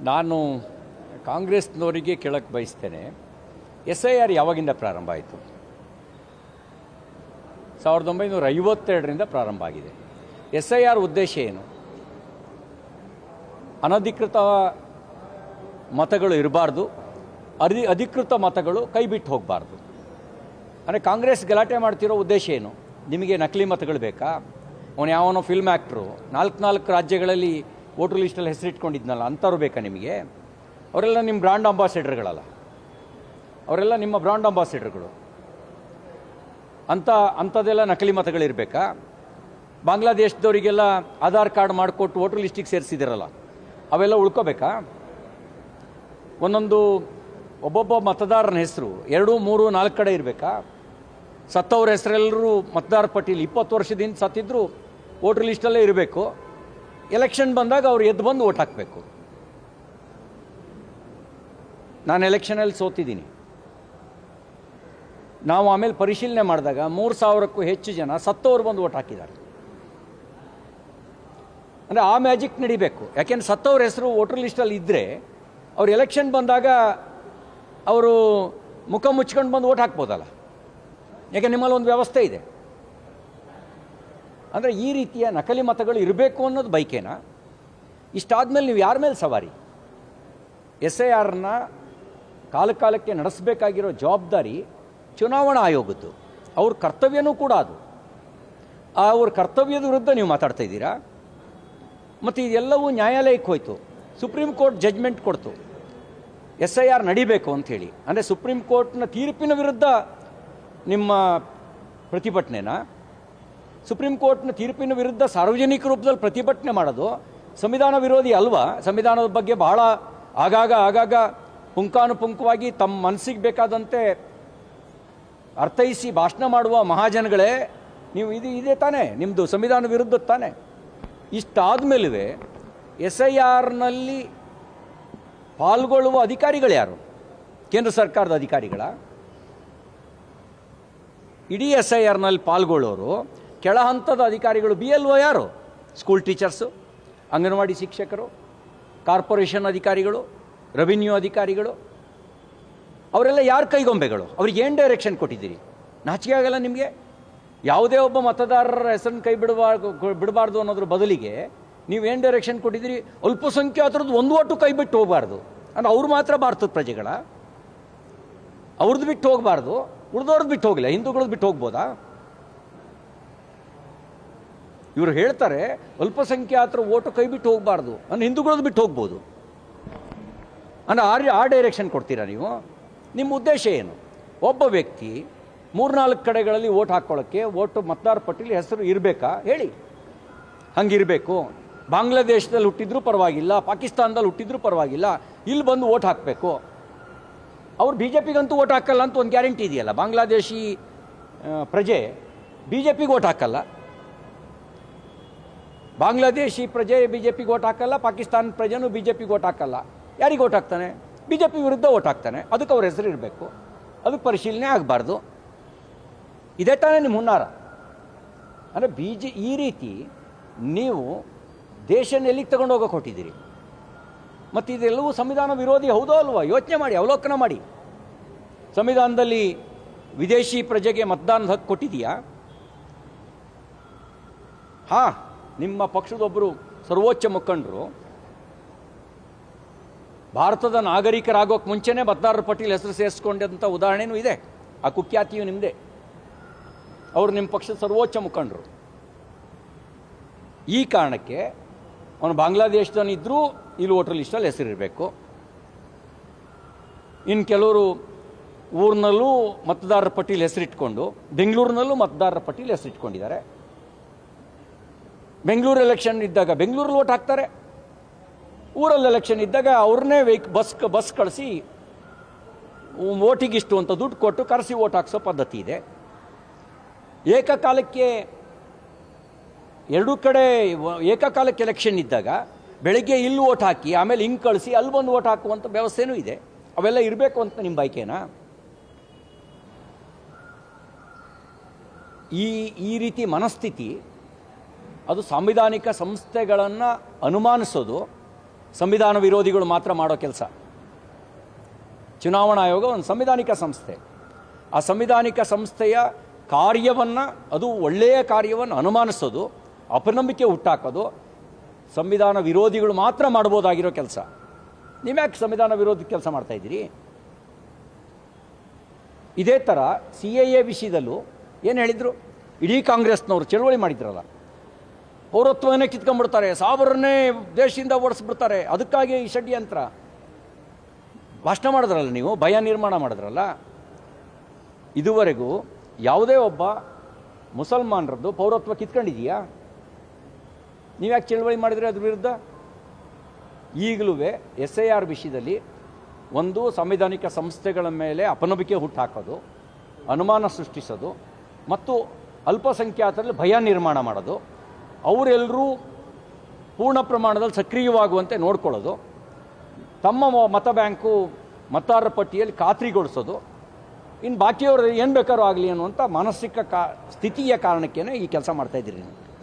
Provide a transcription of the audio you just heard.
ನಾನು ಕಾಂಗ್ರೆಸ್ನವರಿಗೆ ಕೇಳಕ್ಕೆ ಬಯಸ್ತೇನೆ, SIR ಯಾವಾಗಿಂದ ಪ್ರಾರಂಭ ಆಯಿತು? 1952ರಿಂದ ಪ್ರಾರಂಭ ಆಗಿದೆ. SIR ಉದ್ದೇಶ ಏನು? ಅನಧಿಕೃತ ಮತಗಳು ಇರಬಾರ್ದು, ಅಧಿಕೃತ ಮತಗಳು ಕೈ ಬಿಟ್ಟು ಹೋಗಬಾರ್ದು. ಅಂದರೆ ಕಾಂಗ್ರೆಸ್ ಗಲಾಟೆ ಮಾಡ್ತಿರೋ ಉದ್ದೇಶ ಏನು? ನಿಮಗೆ ನಕಲಿ ಮತಗಳು ಬೇಕಾ? ಅವನು ಯಾವನೋ ಫಿಲ್ಮ್ ಆ್ಯಕ್ಟ್ರು 4 ರಾಜ್ಯಗಳಲ್ಲಿ ವೋಟರ್ ಲಿಸ್ಟಲ್ಲಿ ಹೆಸರಿಟ್ಕೊಂಡಿದ್ನಲ್ಲ, ಅಂಥವ್ರು ಬೇಕಾ ನಿಮಗೆ? ಅವರೆಲ್ಲ ನಿಮ್ಮ ಬ್ರ್ಯಾಂಡ್ ಅಂಬಾಸಿಡರ್ಗಳಲ್ಲ, ಅವರೆಲ್ಲ ನಿಮ್ಮ ಬ್ರ್ಯಾಂಡ್ ಅಂಬಾಸಿಡರ್ಗಳು. ಅಂಥದ್ದೆಲ್ಲ ನಕಲಿ ಮತಗಳಿರಬೇಕಾ? ಬಾಂಗ್ಲಾದೇಶದವರಿಗೆಲ್ಲ ಆಧಾರ್ ಕಾರ್ಡ್ ಮಾಡಿಕೊಟ್ಟು ವೋಟರ್ ಲಿಸ್ಟಿಗೆ ಸೇರಿಸಿದಿರಲ್ಲ, ಅವೆಲ್ಲ ಉಳ್ಕೋಬೇಕಾ? ಒಬ್ಬೊಬ್ಬ ಮತದಾರನ ಹೆಸರು 2, 3, 4 ಕಡೆ ಇರಬೇಕಾ? ಸತ್ತವ್ರ ಹೆಸರೆಲ್ಲರೂ ಮತದಾರ ಪಟ್ಟಿಲಿ 20 ವರ್ಷದಿಂದ ಸತ್ತಿದ್ರು ವೋಟರ್ ಲಿಸ್ಟಲ್ಲೇ ಇರಬೇಕು. ಎಲೆಕ್ಷನ್ ಬಂದಾಗ ಅವ್ರು ಎದ್ದು ಬಂದು ವೋಟ್ ಹಾಕಬೇಕು. ನಾನು ಎಲೆಕ್ಷನಲ್ಲಿ ಸೋತಿದ್ದೀನಿ. ನಾವು ಆಮೇಲೆ ಪರಿಶೀಲನೆ ಮಾಡಿದಾಗ 3000ಕ್ಕೂ ಹೆಚ್ಚು ಜನ ಸತ್ತವರು ಬಂದು ವೋಟ್ ಹಾಕಿದ್ದಾರೆ. ಅಂದರೆ ಆ ಮ್ಯಾಜಿಕ್ ನಡಿಬೇಕು. ಯಾಕೆಂದ್ರೆ ಸತ್ತವ್ರ ಹೆಸರು ವೋಟರ್ ಲಿಸ್ಟಲ್ಲಿ ಇದ್ದರೆ ಅವ್ರು ಎಲೆಕ್ಷನ್ ಬಂದಾಗ ಅವರು ಮುಖ ಮುಚ್ಕೊಂಡು ಬಂದು ವೋಟ್ ಹಾಕ್ಬೋದಲ್ಲ. ಯಾಕೆ ನಿಮ್ಮಲ್ಲಿ ಒಂದು ವ್ಯವಸ್ಥೆ ಇದೆ. ಅಂದರೆ ಈ ರೀತಿಯ ನಕಲಿ ಮತಗಳು ಇರಬೇಕು ಅನ್ನೋದು ಬೈಕೇನಾ? ಇಷ್ಟಾದಮೇಲೆ ನೀವು ಯಾರ ಮೇಲೆ ಸವಾರಿ? SIRನ ಕಾಲಕ್ಕೆ ನಡೆಸಬೇಕಾಗಿರೋ ಜವಾಬ್ದಾರಿ ಚುನಾವಣಾ ಆಯೋಗದ್ದು. ಅವ್ರ ಕರ್ತವ್ಯನೂ ಕೂಡ ಅದು. ಅವ್ರ ಕರ್ತವ್ಯದ ವಿರುದ್ಧ ನೀವು ಮಾತಾಡ್ತಾ ಇದ್ದೀರಾ. ಮತ್ತು ಇದೆಲ್ಲವೂ ನ್ಯಾಯಾಲಯಕ್ಕೆ ಹೋಯಿತು. ಸುಪ್ರೀಂ ಕೋರ್ಟ್ ಜಡ್ಜ್ಮೆಂಟ್ ಕೊಡ್ತು SIR ನಡಿಬೇಕು ಅಂಥೇಳಿ. ಅಂದರೆ ಸುಪ್ರೀಂ ಕೋರ್ಟ್ನ ತೀರ್ಪಿನ ವಿರುದ್ಧ ನಿಮ್ಮ ಪ್ರತಿಭಟನೆನಾ? ಸುಪ್ರೀಂ ಕೋರ್ಟ್ನ ತೀರ್ಪಿನ ವಿರುದ್ಧ ಸಾರ್ವಜನಿಕ ರೂಪದಲ್ಲಿ ಪ್ರತಿಭಟನೆ ಮಾಡೋದು ಸಂವಿಧಾನ ವಿರೋಧಿ ಅಲ್ವಾ? ಸಂವಿಧಾನದ ಬಗ್ಗೆ ಬಹಳ ಆಗಾಗ ಪುಂಖಾನುಪುಂಖವಾಗಿ ತಮ್ಮ ಮನಸ್ಸಿಗೆ ಬೇಕಾದಂತೆ ಅರ್ಥೈಸಿ ಭಾಷಣ ಮಾಡುವ ಮಹಾಜನಗಳೇ ನೀವು. ಇದೇ ತಾನೇ ನಿಮ್ಮದು ಸಂವಿಧಾನ ವಿರುದ್ಧ ತಾನೇ. ಇಷ್ಟಾದ ಮೇಲೂ SIRನಲ್ಲಿ ಪಾಲ್ಗೊಳ್ಳುವ ಅಧಿಕಾರಿಗಳು ಯಾರು? ಕೇಂದ್ರ ಸರ್ಕಾರದ ಅಧಿಕಾರಿಗಳ? ಇಡೀ SIRನಲ್ಲಿ ಪಾಲ್ಗೊಳ್ಳೋರು ಕೆಳ ಹಂತದ ಅಧಿಕಾರಿಗಳು. BLO ಯಾರು? ಸ್ಕೂಲ್ ಟೀಚರ್ಸು, ಅಂಗನವಾಡಿ ಶಿಕ್ಷಕರು, ಕಾರ್ಪೊರೇಷನ್ ಅಧಿಕಾರಿಗಳು, ರೆವಿನ್ಯೂ ಅಧಿಕಾರಿಗಳು. ಅವರೆಲ್ಲ ಯಾರ ಕೈಗೊಂಬೆಗಳು? ಅವ್ರಿಗೆ ಏನು ಡೈರೆಕ್ಷನ್ ಕೊಟ್ಟಿದ್ದೀರಿ? ನಾಚಿಕೆ ಆಗಲ್ಲ ನಿಮಗೆ? ಯಾವುದೇ ಒಬ್ಬ ಮತದಾರರ ಹೆಸರನ್ನು ಕೈ ಬಿಡಬಾರ್ದು ಅನ್ನೋದ್ರ ಬದಲಿಗೆ ನೀವೇನು ಡೈರೆಕ್ಷನ್ ಕೊಟ್ಟಿದ್ದೀರಿ? ಅಲ್ಪಸಂಖ್ಯಾತರದ್ದು ಒಂದು ಒಟ್ಟು ಕೈ ಬಿಟ್ಟು ಹೋಗಬಾರ್ದು. ಅಂದರೆ ಅವ್ರು ಮಾತ್ರ ಭಾರತದ ಪ್ರಜೆಗಳ? ಅವ್ರದ್ದು ಬಿಟ್ಟು ಹೋಗಬಾರ್ದು, ಉಳಿದವ್ರದ್ದು ಬಿಟ್ಟು ಹೋಗಿಲ್ಲ, ಹಿಂದೂಗಳದ್ದು ಬಿಟ್ಟು ಹೋಗ್ಬೋದಾ? ಇವರು ಹೇಳ್ತಾರೆ ಅಲ್ಪಸಂಖ್ಯಾತರ ಓಟು ಕೈ ಬಿಟ್ಟು ಹೋಗಬಾರ್ದು, ಅಂದರೆ ಹಿಂದೂಗಳದ್ದು ಬಿಟ್ಟು ಹೋಗ್ಬೋದು. ಅಂದರೆ ಆ ಡೈರೆಕ್ಷನ್ ಕೊಡ್ತೀರಾ ನೀವು? ನಿಮ್ಮ ಉದ್ದೇಶ ಏನು? ಒಬ್ಬ ವ್ಯಕ್ತಿ 3-4 ಕಡೆಗಳಲ್ಲಿ ಓಟ್ ಹಾಕ್ಕೊಳ್ಳೋಕ್ಕೆ ಮತದಾರ ಪಟ್ಟಿಲಿ ಹೆಸರು ಇರಬೇಕಾ ಹೇಳಿ? ಹಂಗಿರಬೇಕು. ಬಾಂಗ್ಲಾದೇಶದಲ್ಲಿ ಹುಟ್ಟಿದ್ರೂ ಪರವಾಗಿಲ್ಲ, ಪಾಕಿಸ್ತಾನದಲ್ಲಿ ಹುಟ್ಟಿದ್ರೂ ಪರವಾಗಿಲ್ಲ, ಇಲ್ಲಿ ಬಂದು ಓಟ್ ಹಾಕಬೇಕು. ಅವ್ರು BJPಗಂತೂ ಓಟ್ ಹಾಕಲ್ಲ ಅಂತ ಒಂದು ಗ್ಯಾರಂಟಿ ಇದೆಯಲ್ಲ. ಬಾಂಗ್ಲಾದೇಶಿ ಪ್ರಜೆ BJPಗೆ ಓಟ್ ಹಾಕಲ್ಲ, ಬಾಂಗ್ಲಾದೇಶಿ ಪ್ರಜೆ BJPಗೆ ಓಟ್ ಹಾಕಲ್ಲ, ಪಾಕಿಸ್ತಾನ ಪ್ರಜೆನೂ BJPಗೆ ಓಟ್ ಹಾಕಲ್ಲ. ಯಾರಿಗೆ ಓಟ್ ಹಾಕ್ತಾನೆ? BJP ವಿರುದ್ಧ ಓಟ್ ಹಾಕ್ತಾನೆ. ಅದಕ್ಕೆ ಅವ್ರ ಹೆಸರು ಇರಬೇಕು, ಅದಕ್ಕೆ ಪರಿಶೀಲನೆ ಆಗಬಾರ್ದು. ಇದೇ ತಾನೇ ನಿಮ್ಮ ಹುನ್ನಾರ. ಅಂದರೆ ಈ ರೀತಿ ನೀವು ದೇಶನ ಎಲ್ಲಿಗೆ ತಗೊಂಡು ಹೋಗೋಕೆ ಹೊಟ್ಟಿದ್ದೀರಿ? ಮತ್ತು ಇದೆಲ್ಲವೂ ಸಂವಿಧಾನ ವಿರೋಧಿ ಹೌದೋ ಅಲ್ವಾ? ಯೋಚನೆ ಮಾಡಿ, ಅವಲೋಕನ ಮಾಡಿ. ಸಂವಿಧಾನದಲ್ಲಿ ವಿದೇಶಿ ಪ್ರಜೆಗೆ ಮತದಾನದ ಹಕ್ಕು ಕೊಟ್ಟಿದೆಯಾ? ಹಾಂ, ನಿಮ್ಮ ಪಕ್ಷದೊಬ್ಬರು ಸರ್ವೋಚ್ಚ ಮುಖಂಡರು ಭಾರತದ ನಾಗರಿಕರಾಗೋಕ್ಕೆ ಮುಂಚೆನೇ ಮತದಾರರ ಪಟ್ಟಿಯಲ್ಲಿ ಹೆಸರು ಸೇರಿಸ್ಕೊಂಡಂಥ ಉದಾಹರಣೆಯೂ ಇದೆ. ಆ ಕುಖ್ಯಾತಿಯು ನಿಮ್ಮದೇ. ಅವರು ನಿಮ್ಮ ಪಕ್ಷದ ಸರ್ವೋಚ್ಚ ಮುಖಂಡರು. ಈ ಕಾರಣಕ್ಕೆ ಅವನು ಬಾಂಗ್ಲಾದೇಶದಲ್ಲಿದ್ದರೂ ಇಲ್ಲಿ ವೋಟರ್ ಲಿಸ್ಟಲ್ಲಿ ಹೆಸರಿರಬೇಕು. ಇನ್ನು ಕೆಲವರು ಊರಿನಲ್ಲೂ ಮತದಾರರ ಪಟ್ಟಿಯಲ್ಲಿ ಹೆಸರಿಟ್ಕೊಂಡು ಬೆಂಗಳೂರಿನಲ್ಲೂ ಮತದಾರರ ಪಟ್ಟಿಯಲ್ಲಿ ಹೆಸರಿಟ್ಕೊಂಡಿದ್ದಾರೆ. ಬೆಂಗಳೂರು ಎಲೆಕ್ಷನ್ ಇದ್ದಾಗ ಬೆಂಗಳೂರಲ್ಲಿ ವೋಟ್ ಹಾಕ್ತಾರೆ, ಊರಲ್ಲಿ ಎಲೆಕ್ಷನ್ ಇದ್ದಾಗ ಅವ್ರನ್ನೇ ಬಸ್ ಕಳಿಸಿ ವೋಟಿಗಿಷ್ಟು ಅಂತ ದುಡ್ಡು ಕೊಟ್ಟು ಕರೆಸಿ ವೋಟ್ ಹಾಕ್ಸೋ ಪದ್ಧತಿ ಇದೆ. ಏಕಕಾಲಕ್ಕೆ 2 ಕಡೆ ಏಕಕಾಲಕ್ಕೆ ಎಲೆಕ್ಷನ್ ಇದ್ದಾಗ ಬೆಳಗ್ಗೆ ಇಲ್ಲಿ ವೋಟ್ ಹಾಕಿ ಆಮೇಲೆ ಹಿಂಗೆ ಕಳಿಸಿ ಅಲ್ಲಿ ಬಂದು ವೋಟ್ ಹಾಕುವಂಥ ವ್ಯವಸ್ಥೆನೂ ಇದೆ. ಅವೆಲ್ಲ ಇರಬೇಕು ಅಂತ ನಿಮ್ಮ ಬಯಕೆನಾ? ಈ ರೀತಿ ಮನಸ್ಥಿತಿ ಅದು ಸಾಂವಿಧಾನಿಕ ಸಂಸ್ಥೆಗಳನ್ನು ಅನುಮಾನಿಸೋದು, ಸಂವಿಧಾನ ವಿರೋಧಿಗಳು ಮಾತ್ರ ಮಾಡೋ ಕೆಲಸ. ಚುನಾವಣಾ ಆಯೋಗ ಒಂದು ಸಂವಿಧಾನಿಕ ಸಂಸ್ಥೆ. ಆ ಸಂವಿಧಾನಿಕ ಸಂಸ್ಥೆಯ ಕಾರ್ಯವನ್ನು, ಅದು ಒಳ್ಳೆಯ ಕಾರ್ಯವನ್ನು ಅನುಮಾನಿಸೋದು, ಅಪನಂಬಿಕೆ ಹುಟ್ಟಾಕೋದು ಸಂವಿಧಾನ ವಿರೋಧಿಗಳು ಮಾತ್ರ ಮಾಡ್ಬೋದಾಗಿರೋ ಕೆಲಸ. ನೀವ್ಯಾಕೆ ಸಂವಿಧಾನ ವಿರೋಧಿ ಕೆಲಸ ಮಾಡ್ತಾಯಿದ್ದೀರಿ? ಇದೇ ಥರ CAA ವಿಷಯದಲ್ಲೂ ಏನು ಹೇಳಿದರು? ಇಡೀ ಕಾಂಗ್ರೆಸ್ನವರು ಚಳವಳಿ ಮಾಡಿದ್ರಲ್ಲ, ಪೌರತ್ವವನ್ನೇ ಕಿತ್ಕೊಂಡ್ಬಿಡ್ತಾರೆ, ಸಾಬರನ್ನೇ ದೇಶದಿಂದ ಓಡಿಸ್ಬಿಡ್ತಾರೆ, ಅದಕ್ಕಾಗಿ ಈ ಷಡ್ಯಂತ್ರ ಭಾಷಣ ಮಾಡಿದ್ರಲ್ಲ, ನೀವು ಭಯ ನಿರ್ಮಾಣ ಮಾಡಿದ್ರಲ್ಲ. ಇದುವರೆಗೂ ಯಾವುದೇ ಒಬ್ಬ ಮುಸಲ್ಮಾನರದ್ದು ಪೌರತ್ವ ಕಿತ್ಕೊಂಡಿದೆಯಾ? ನೀವ್ಯಾಕೆ ಚಳವಳಿ ಮಾಡಿದರೆ ಅದ್ರ ವಿರುದ್ಧ? ಈಗಲೂ SIR ವಿಷಯದಲ್ಲಿ ಒಂದು ಸಂವಿಧಾನಿಕ ಸಂಸ್ಥೆಗಳ ಮೇಲೆ ಅಪನಂಬಿಕೆ ಹುಟ್ಟಾಕೋದು, ಅನುಮಾನ ಸೃಷ್ಟಿಸೋದು ಮತ್ತು ಅಲ್ಪಸಂಖ್ಯಾತರಲ್ಲಿ ಭಯ ನಿರ್ಮಾಣ ಮಾಡೋದು, ಅವರೆಲ್ಲರೂ ಪೂರ್ಣ ಪ್ರಮಾಣದಲ್ಲಿ ಸಕ್ರಿಯವಾಗುವಂತೆ ನೋಡ್ಕೊಳ್ಳೋದು, ತಮ್ಮ ಮತ ಬ್ಯಾಂಕು ಮತದಾರರ ಪಟ್ಟಿಯಲ್ಲಿ ಖಾತ್ರಿಗೊಳಿಸೋದು, ಇನ್ನು ಬಾಕಿಯವರು ಏನು ಬೇಕಾದ್ರೂ ಆಗಲಿ ಅನ್ನುವಂಥ ಮಾನಸಿಕ ಸ್ಥಿತಿಯ ಕಾರಣಕ್ಕೇ ಈ ಕೆಲಸ ಮಾಡ್ತಾಯಿದ್ದೀರಿ ನೀವು.